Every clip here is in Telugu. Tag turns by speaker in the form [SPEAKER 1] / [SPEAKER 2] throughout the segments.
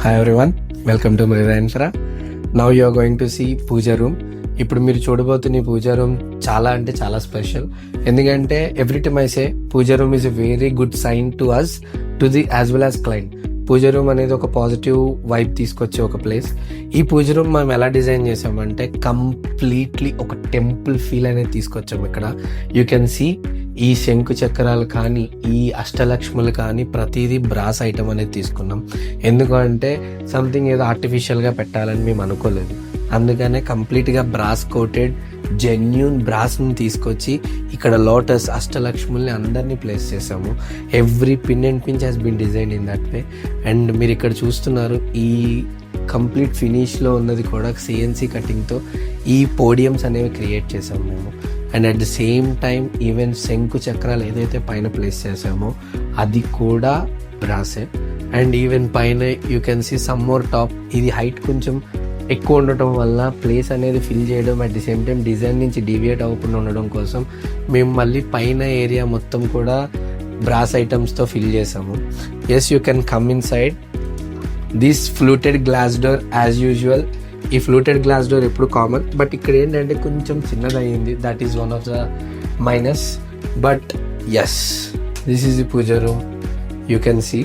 [SPEAKER 1] Hi everyone, welcome to Mirror Infra. Now you are going to see puja room. ఇప్పుడు మీరు చూడబోతున్న ఈ పూజా రూమ్ చాలా అంటే చాలా స్పెషల్. ఎందుకంటే every time I say puja room is a very good sign to us, to the as well as client. Puja room అనేది ఒక పాజిటివ్ వైబ్ తీసుకొచ్చే ఒక ప్లేస్. ఈ పూజా రూమ్ మనం ఎలా డిజైన్ చేసామంటే కంప్లీట్లీ ఒక టెంపుల్ ఫీల్ అనేది తీసుకొచ్చాము. ఇక్కడ యూ కెన్ సీ ఈ శంకు చక్రాలు కానీ ఈ అష్టలక్ష్ములు కానీ ప్రతిదీ బ్రాస్ ఐటమ్ అనేది తీసుకున్నాం. ఎందుకంటే సంథింగ్ ఏదో ఆర్టిఫిషియల్గా పెట్టాలని మేము అనుకోలేదు. అందుకనే కంప్లీట్గా బ్రాస్ కోటెడ్ జెన్యూన్ బ్రాస్ని తీసుకొచ్చి ఇక్కడ లోటస్ అష్టలక్ష్ముల్ని అందరినీ ప్లేస్ చేసాము. Every pin and pinch has been design in that way. And మీరు ఇక్కడ చూస్తున్నారు ఈ కంప్లీట్ ఫినిష్లో ఉన్నది కూడా సిఎన్సి కటింగ్తో ఈ పోడియమ్స్ అనేవి క్రియేట్ చేసాము మేము. And at the same time even శంకు చక్రాలు ఏదైతే పైన ప్లేస్ చేసామో అది కూడా బ్రాసే. అండ్ ఈవెన్ పైన you can see some more top. ఇది హైట్ కొంచెం ఎక్కువ ఉండటం వల్ల ప్లేస్ అనేది ఫిల్ చేయడం, at the same time design నుంచి డీవియేట్ అవ్వకుండా ఉండడం కోసం మేము మళ్ళీ పైన ఏరియా మొత్తం కూడా బ్రాస్ ఐటమ్స్తో ఫిల్ చేసాము. Yes, you can come inside this fluted glass door. As usual ఈ ఫ్లూటెడ్ గ్లాస్ డోర్ ఎప్పుడు కామన్, బట్ ఇక్కడ ఏంటంటే కొంచెం చిన్నదయ్యింది. That is one of the minus. But yes, this is the puja room. You can see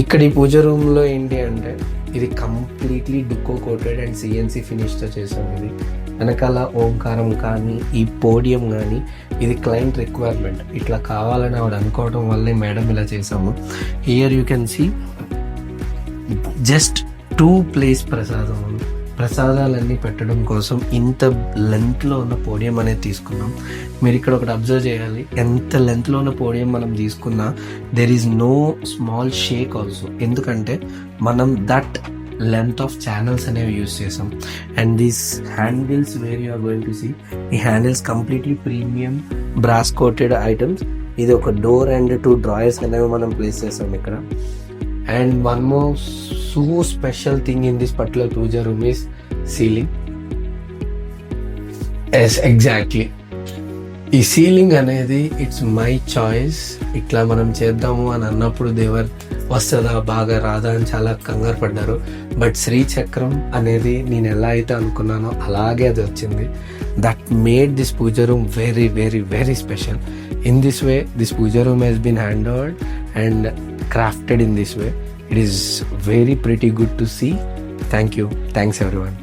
[SPEAKER 1] ఇక్కడ ఈ పూజా రూమ్లో ఏంటి అంటే ఇది completely duco coated and CNC ఫినిష్తో చేసాం. ఇది వెనకాల ఓంకారం కానీ ఈ పోడియం కానీ ఇది క్లయింట్ రిక్వైర్మెంట్. ఇట్లా కావాలని ఆవిడ అనుకోవడం వల్లే మేడం ఇలా చేసాము. Here you can see just 2 place ప్రసాదాలన్నీ పెట్టడం కోసం ఇంత లెంత్లో ఉన్న పోడియం అనేది తీసుకున్నాం. మీరు ఇక్కడ ఒకటి అబ్జర్వ్ చేయాలి, ఎంత లెంత్లో ఉన్న పోడియం మనం తీసుకున్నా there is no small shake also. ఎందుకంటే మనం దట్ లెంత్ ఆఫ్ ఛానల్స్ అనేవి యూజ్ చేసాం. And these handles where you are going to see, ఈ handles completely premium brass coated items. ఇది ఒక డోర్ అండ్ 2 డ్రాయర్స్ అనేవి మనం ప్లేస్ చేసాం ఇక్కడ. And one more so special thing in this particular puja room is ceiling. Yes, exactly. ఈ సీలింగ్ అనేది ఇట్స్ మై చాయిస్. ఇట్లా మనం చేద్దాము అని అన్నప్పుడు దేవర్ వస్తుందా బాగా రాదా అని చాలా కంగారు పడ్డారు. బట్ శ్రీచక్రం అనేది నేను ఎలా అయితే అనుకున్నానో అలాగే అది వచ్చింది. That made this puja room very very very special. In this way this puja room has been hand overed and crafted in this way. It is very pretty good to see. Thank you. Thanks everyone.